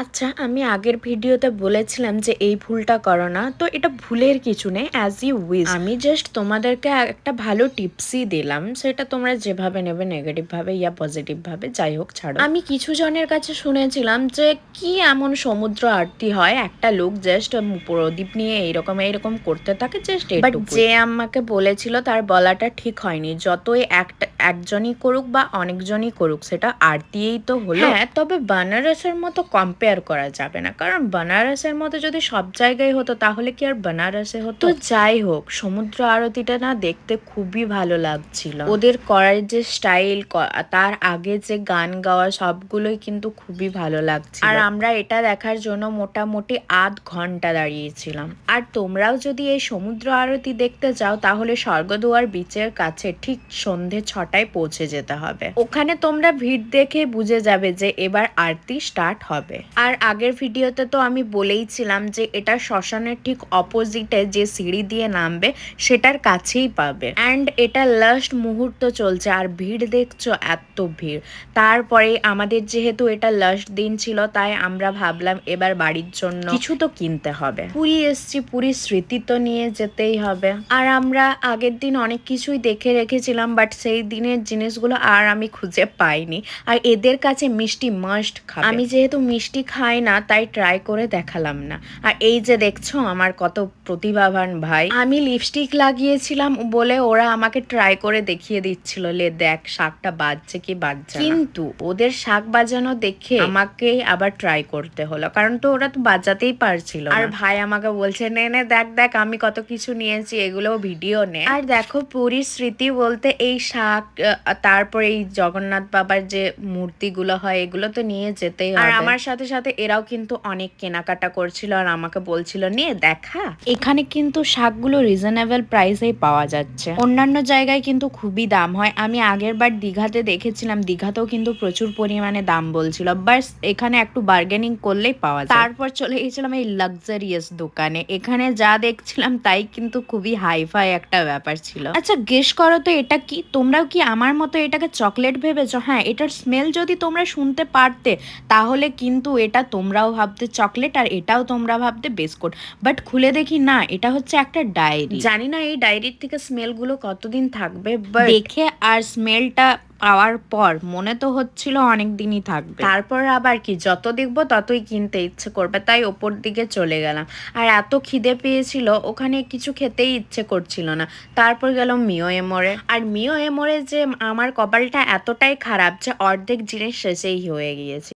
আচ্ছা, আমি আগের ভিডিওতে বলেছিলাম যে এই ভুলটা করো না, তো এটা ভুলের কিছু নেই, অ্যাজ ইউ উইশ। আমি জাস্ট তোমাদেরকে একটা ভালো টিপসই দিলাম, সেটা তোমরা যেভাবে নেবে, নেগেটিভ ভাবে ইয়া পজিটিভ ভাবে, যাই হোক ছাড়ো। আমি কিছু জনের কাছে শুনেছিলাম যে কি এমন সমুদ্র আরতি হয়, একটা লোক জাস্ট প্রদীপ নিয়ে এইরকম এইরকম করতে থাকে, জাস্ট বাট যে আমাকে বলেছিল তার বলাটা ঠিক হয়নি। যতই একজনই করুক বা অনেকজনই করুক, সেটা আরতিই তো হলো। হ্যাঁ, তবে বানারসের মতো কম্পেয়ার করা যাবে না, কারণ বানারসের মতো যদি সব জায়গায় হতো তাহলে কি আর বানারসে হতো। তো যাই হোক, সমুদ্র আরতিটা না দেখতে খুবই ভালো লাগছিল। ওদের করার যে স্টাইল, তার আগে যে গান গাওয়া, সবগুলোই কিন্তু খুবই ভালো লাগছিল। আর আমরা এটা দেখার জন্য মোটামুটি আধ ঘন্টা দাঁড়িয়েছিলাম। আর তোমরাও যদি এই সমুদ্র আরতি দেখতে যাও তাহলে স্বর্গদুয়ার বিচের কাছে ঠিক সন্ধে 6টায় পৌঁছে যেতে হবে। ওখানে তোমরা ভিড় দেখে বুঝে যাবে যে এবার আরতি স্টার্ট হবে। আর আগের ভিডিওতে তো আমি বলেইছিলাম যে এটা শ্মশানের ঠিক অপোজিটে যে সিঁড়ি দিয়ে নামবে সেটার কাছেই পাবে। অ্যান্ড এটা লাস্ট মুহূর্ত চলছে, আর ভিড় দেখছো, এত ভিড়। তারপরে আমাদের যেহেতু এটা লাস্ট দিন ছিল, তাই আমরা ভাবলাম এবার বাড়ির জন্য কিছু তো কিনতে হবে। পুরী এসছি, পুরীর স্মৃতি তো নিয়ে যেতেই হবে। আর আমরা আগের দিন অনেক কিছুই দেখে রেখেছিলাম, বাট সেই দিনের জিনিসগুলো আর আমি খুঁজে পাইনি। আর এদের কাছে মিষ্টি মাস্ট খাবে। আমি যেহেতু মিষ্টি খাই না, তাই ট্রাই করে দেখালাম না। আর এই যে দেখছো আমার কত প্রতিভাবান ভাই, আমি লিপস্টিক লাগিয়েছিলাম বলে ওরা আমাকে ট্রাই করে দেখিয়ে দিচ্ছিল, লে দেখ শাকটা বাজছে কি বাজছে না। কিন্তু ওদের শাক বাজানো দেখে আমাকে আবার ট্রাই করতে হলো, কারণ তো ওরা তো বাজাতেই পারছিল। আর ভাই আমাকে বলছে নে নে দেখ দেখ আমি কত কিছু নিয়েছি, এগুলো ভিডিও নে। আর দেখো, পুরীর স্মৃতি বলতে এই শাক, তারপর এই জগন্নাথ বাবার যে মূর্তিগুলো হয়, এগুলো তো নিয়ে যেতেই হবে। আর আমার সাথে সাথে এরাও কিন্তু অনেক কেনাকাটা করছিল আর আমাকে বলছিল নিয়ে দেখা। এখানে কিন্তু শাকগুলো রিজনেবল প্রাইসেই পাওয়া যাচ্ছে, অন্যান্য জায়গায় কিন্তু খুবই দাম হয়। আমি আগের বার দীঘাতে দেখেছিলাম, দীঘাতেও কিন্তু প্রচুর পরিমাণে দাম বলছিল, বাস এখানে একটু বার্গেনিং করলেই পাওয়া যায়। তারপর চলে গেছিলাম এই লাক্সারিয়াস দোকানে, এখানে যা দেখছিলাম তাই কিন্তু খুবই হাইফাই একটা ব্যাপার ছিল। আচ্ছা গেস করো তো এটা কি? তোমরাও কি আমার মতো এটাকে চকলেট ভেবেছো? হ্যাঁ, এটার স্মেল যদি তোমরা শুনতে পারতে তাহলে কিন্তু এটা তোমরাও ভাবতে চকলেট, আর এটাও তোমরা ভাবতে বিস্কুট। বাট খুলে দেখি না, এটা হচ্ছে একটা ডায়েরি। জানি না এই ডায়েরির থেকে স্মেলগুলো কতদিন থাকবে, বাট দেখে আর স্মেলটা পাওয়ার পর মনে তো হচ্ছিল অনেক দিনই থাকবে। তারপর আবার কি, যত দেখবো ততই কিনতে ইচ্ছে করবে, তাই ওপর দিকে চলে গেলাম। আর এত খিদে পেয়েছিল, ওখানে কিছু খেতেই ইচ্ছে করছিল না। তারপর গেলাম মিও এমোরে। আর মিও এমোরে যে আমার কপালটা এতটাই খারাপ যে অর্ধেক জিনিস শেষেই হয়ে গিয়েছে।